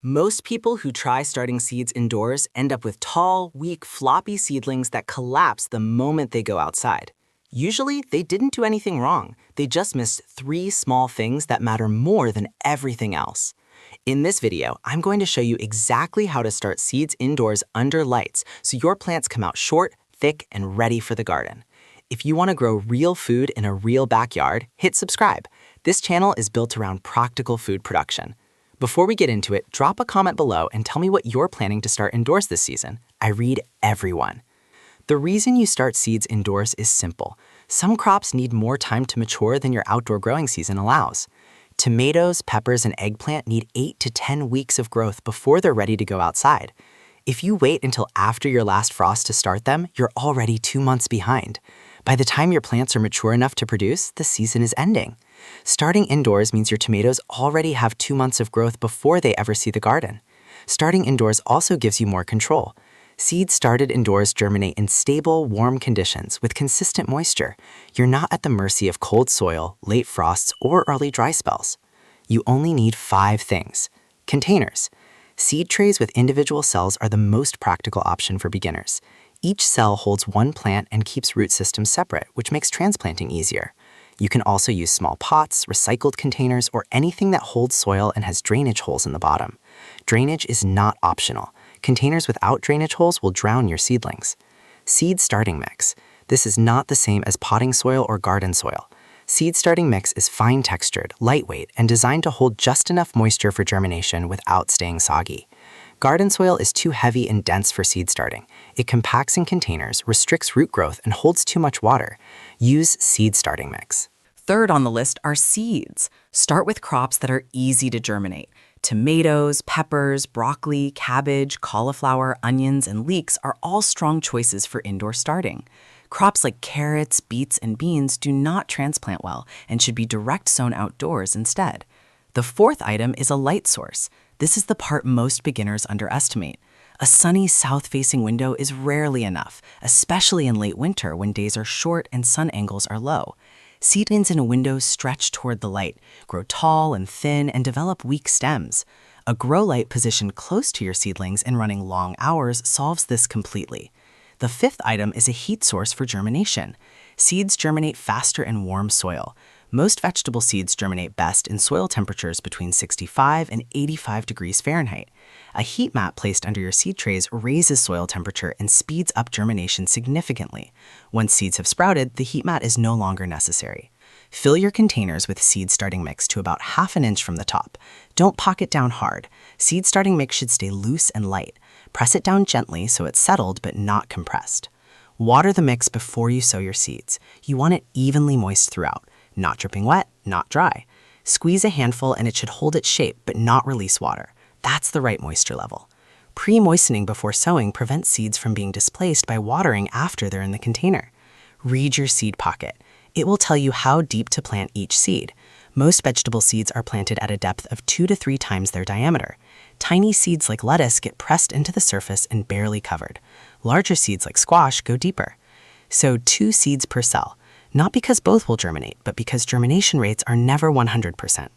Most people who try starting seeds indoors end up with tall, weak, floppy seedlings that collapse the moment they go outside. Usually, they didn't do anything wrong. They just missed 3 small things that matter more than everything else. In this video, I'm going to show you exactly how to start seeds indoors under lights so your plants come out short, thick, and ready for the garden. If you want to grow real food in a real backyard, hit subscribe. This channel is built around practical food production. Before we get into it, drop a comment below and tell me what you're planning to start indoors this season. I read everyone. The reason you start seeds indoors is simple. Some crops need more time to mature than your outdoor growing season allows. Tomatoes, peppers, and eggplant need 8 to 10 weeks of growth before they're ready to go outside. If you wait until after your last frost to start them, you're already 2 months behind. By the time your plants are mature enough to produce, the season is ending. Starting indoors means your tomatoes already have 2 months of growth before they ever see the garden. Starting indoors also gives you more control. Seeds started indoors germinate in stable, warm conditions with consistent moisture. You're not at the mercy of cold soil, late frosts, or early dry spells. You only need 5 things. Containers. Seed trays with individual cells are the most practical option for beginners. Each cell holds one plant and keeps root systems separate, which makes transplanting easier. You can also use small pots, recycled containers, or anything that holds soil and has drainage holes in the bottom. Drainage is not optional. Containers without drainage holes will drown your seedlings. Seed starting mix. This is not the same as potting soil or garden soil. Seed starting mix is fine-textured, lightweight, and designed to hold just enough moisture for germination without staying soggy. Garden soil is too heavy and dense for seed starting. It compacts in containers, restricts root growth, and holds too much water. Use seed starting mix. Third on the list are seeds. Start with crops that are easy to germinate. Tomatoes, peppers, broccoli, cabbage, cauliflower, onions, and leeks are all strong choices for indoor starting. Crops like carrots, beets, and beans do not transplant well and should be direct sown outdoors instead. The fourth item is a light source. This is the part most beginners underestimate. A sunny south-facing window is rarely enough, especially in late winter when days are short and sun angles are low. Seedlings in a window stretch toward the light, grow tall and thin, and develop weak stems. A grow light positioned close to your seedlings and running long hours solves this completely. The fifth item is a heat source for germination. Seeds germinate faster in warm soil. Most vegetable seeds germinate best in soil temperatures between 65 and 85 degrees Fahrenheit. A heat mat placed under your seed trays raises soil temperature and speeds up germination significantly. Once seeds have sprouted, the heat mat is no longer necessary. Fill your containers with seed starting mix to about 1/2 inch from the top. Don't pocket down hard. Seed starting mix should stay loose and light. Press it down gently so it's settled but not compressed. Water the mix before you sow your seeds. You want it evenly moist throughout. Not dripping wet, not dry. Squeeze a handful and it should hold its shape but not release water. That's the right moisture level. Pre-moistening before sowing prevents seeds from being displaced by watering after they're in the container. Read your seed pocket. It will tell you how deep to plant each seed. Most vegetable seeds are planted at a depth of 2 to 3 times their diameter. Tiny seeds like lettuce get pressed into the surface and barely covered. Larger seeds like squash go deeper. Sow 2 seeds per cell. Not because both will germinate, but because germination rates are never 100%.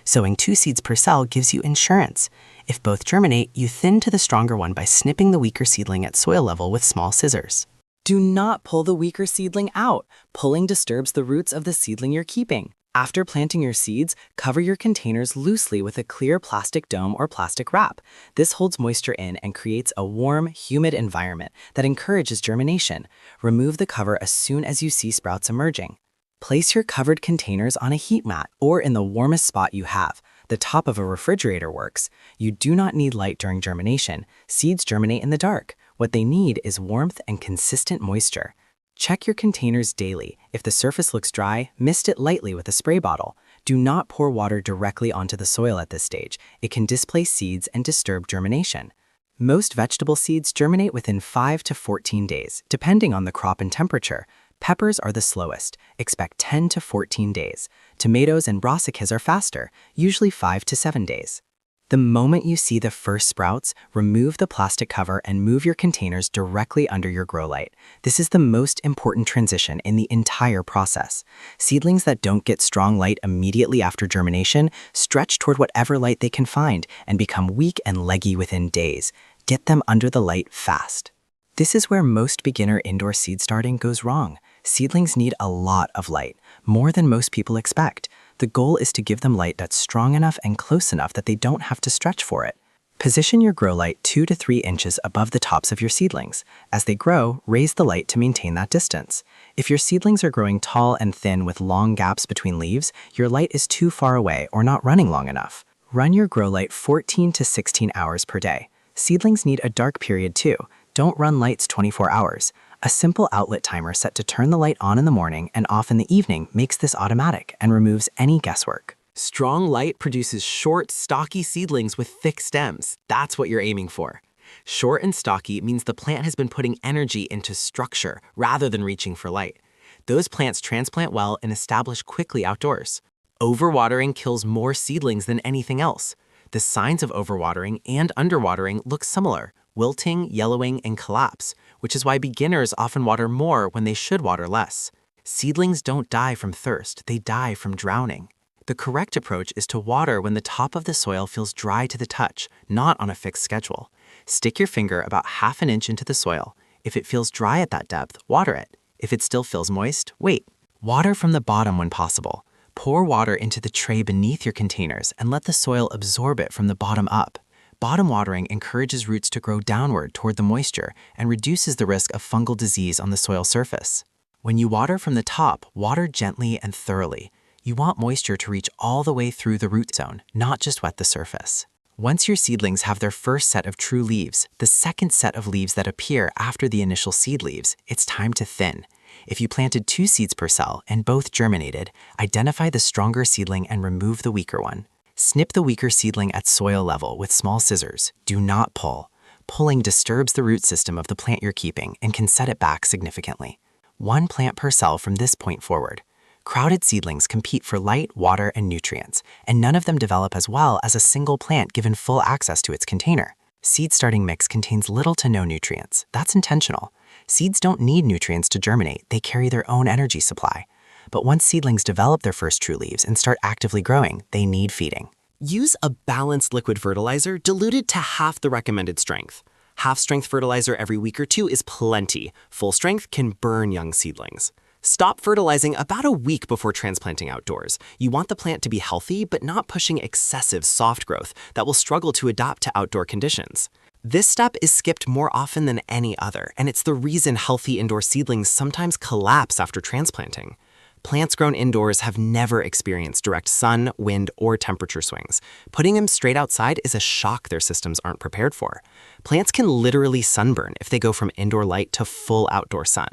Sowing 2 seeds per cell gives you insurance. If both germinate, you thin to the stronger one by snipping the weaker seedling at soil level with small scissors. Do not pull the weaker seedling out. Pulling disturbs the roots of the seedling you're keeping. After planting your seeds, cover your containers loosely with a clear plastic dome or plastic wrap. This holds moisture in and creates a warm, humid environment that encourages germination. Remove the cover as soon as you see sprouts emerging. Place your covered containers on a heat mat or in the warmest spot you have. The top of a refrigerator works. You do not need light during germination. Seeds germinate in the dark. What they need is warmth and consistent moisture. Check your containers daily. If the surface looks dry, mist it lightly with a spray bottle. Do not pour water directly onto the soil at this stage. It can displace seeds and disturb germination. Most vegetable seeds germinate within 5 to 14 days, depending on the crop and temperature. Peppers are the slowest. Expect 10 to 14 days. Tomatoes and brassicas are faster, usually 5 to 7 days. The moment you see the first sprouts, remove the plastic cover and move your containers directly under your grow light. This is the most important transition in the entire process. Seedlings that don't get strong light immediately after germination stretch toward whatever light they can find and become weak and leggy within days. Get them under the light fast. This is where most beginner indoor seed starting goes wrong. Seedlings need a lot of light, more than most people expect. The goal is to give them light that's strong enough and close enough that they don't have to stretch for it. Position your grow light 2 to 3 inches above the tops of your seedlings. As they grow, raise the light to maintain that distance. If your seedlings are growing tall and thin with long gaps between leaves, your light is too far away or not running long enough. Run your grow light 14 to 16 hours per day. Seedlings need a dark period too. Don't run lights 24 hours. A simple outlet timer set to turn the light on in the morning and off in the evening makes this automatic and removes any guesswork. Strong light produces short, stocky seedlings with thick stems. That's what you're aiming for. Short and stocky means the plant has been putting energy into structure rather than reaching for light. Those plants transplant well and establish quickly outdoors. Overwatering kills more seedlings than anything else. The signs of overwatering and underwatering look similar: wilting, yellowing, and collapse, which is why beginners often water more when they should water less. Seedlings don't die from thirst, they die from drowning. The correct approach is to water when the top of the soil feels dry to the touch, not on a fixed schedule. Stick your finger about ½ an inch into the soil. If it feels dry at that depth, water it. If it still feels moist, wait. Water from the bottom when possible. Pour water into the tray beneath your containers and let the soil absorb it from the bottom up. Bottom watering encourages roots to grow downward toward the moisture and reduces the risk of fungal disease on the soil surface. When you water from the top, water gently and thoroughly. You want moisture to reach all the way through the root zone, not just wet the surface. Once your seedlings have their first set of true leaves, the second set of leaves that appear after the initial seed leaves, it's time to thin. If you planted 2 seeds per cell and both germinated, identify the stronger seedling and remove the weaker one. Snip the weaker seedling at soil level with small scissors. Do not pull. Pulling disturbs the root system of the plant you're keeping and can set it back significantly. 1 plant per cell from this point forward. Crowded seedlings compete for light, water, and nutrients, and none of them develop as well as a single plant given full access to its container. Seed starting mix contains little to no nutrients. That's intentional. Seeds don't need nutrients to germinate, they carry their own energy supply. But once seedlings develop their first true leaves and start actively growing, they need feeding. Use a balanced liquid fertilizer diluted to half the recommended strength. Half-strength fertilizer every week or 2 is plenty. Full strength can burn young seedlings. Stop fertilizing about a week before transplanting outdoors. You want the plant to be healthy, but not pushing excessive soft growth that will struggle to adapt to outdoor conditions. This step is skipped more often than any other, and it's the reason healthy indoor seedlings sometimes collapse after transplanting. Plants grown indoors have never experienced direct sun, wind, or temperature swings. Putting them straight outside is a shock their systems aren't prepared for. Plants can literally sunburn if they go from indoor light to full outdoor sun.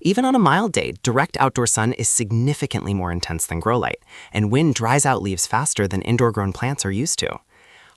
Even on a mild day, direct outdoor sun is significantly more intense than grow light, and wind dries out leaves faster than indoor-grown plants are used to.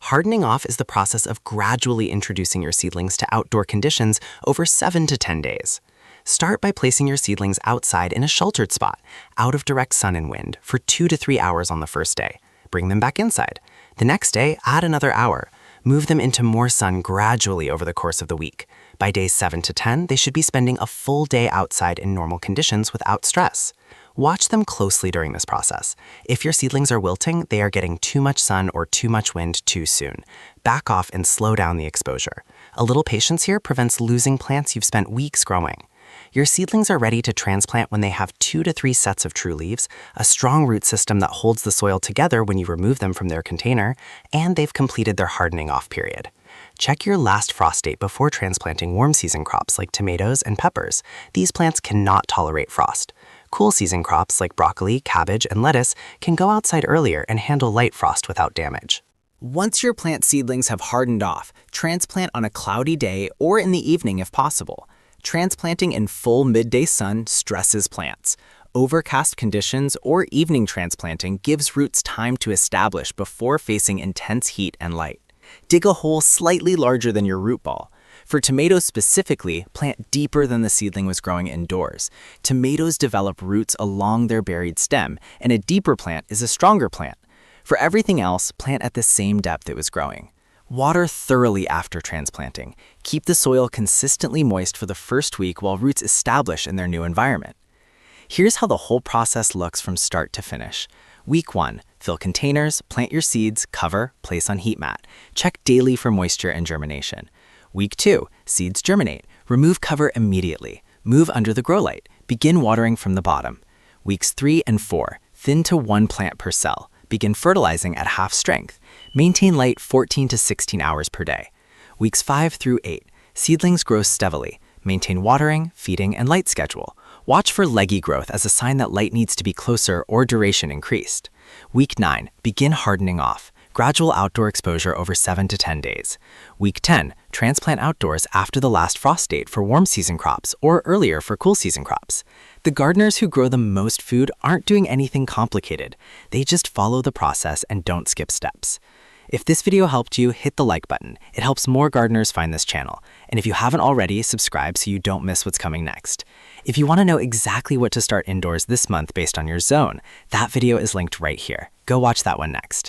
Hardening off is the process of gradually introducing your seedlings to outdoor conditions over 7 to 10 days. Start by placing your seedlings outside in a sheltered spot, out of direct sun and wind, for 2 to 3 hours on the first day. Bring them back inside. The next day, add another hour. Move them into more sun gradually over the course of the week. By days 7 to 10, they should be spending a full day outside in normal conditions without stress. Watch them closely during this process. If your seedlings are wilting, they are getting too much sun or too much wind too soon. Back off and slow down the exposure. A little patience here prevents losing plants you've spent weeks growing. Your seedlings are ready to transplant when they have 2 to 3 sets of true leaves, a strong root system that holds the soil together when you remove them from their container, and they've completed their hardening off period. Check your last frost date before transplanting warm season crops like tomatoes and peppers. These plants cannot tolerate frost. Cool season crops like broccoli, cabbage, and lettuce can go outside earlier and handle light frost without damage. Once your plant seedlings have hardened off, transplant on a cloudy day or in the evening if possible. Transplanting in full midday sun stresses plants. Overcast conditions or evening transplanting gives roots time to establish before facing intense heat and light. Dig a hole slightly larger than your root ball. For tomatoes specifically, plant deeper than the seedling was growing indoors. Tomatoes develop roots along their buried stem, and a deeper plant is a stronger plant. For everything else, plant at the same depth it was growing. Water thoroughly after transplanting. Keep the soil consistently moist for the first week while roots establish in their new environment. Here's how the whole process looks from start to finish. Week 1, fill containers, plant your seeds, cover, place on heat mat. Check daily for moisture and germination. Week 2, seeds germinate. Remove cover immediately. Move under the grow light. Begin watering from the bottom. Weeks 3 and 4, thin to 1 plant per cell. Begin fertilizing at half strength. Maintain light 14 to 16 hours per day. Weeks 5 through 8, seedlings grow steadily. Maintain watering, feeding, and light schedule. Watch for leggy growth as a sign that light needs to be closer or duration increased. Week 9, begin hardening off. Gradual outdoor exposure over 7 to 10 days. Week 10, transplant outdoors after the last frost date for warm season crops or earlier for cool season crops. The gardeners who grow the most food aren't doing anything complicated. They just follow the process and don't skip steps. If this video helped you, hit the like button. It helps more gardeners find this channel. And if you haven't already, subscribe so you don't miss what's coming next. If you want to know exactly what to start indoors this month based on your zone, that video is linked right here. Go watch that one next.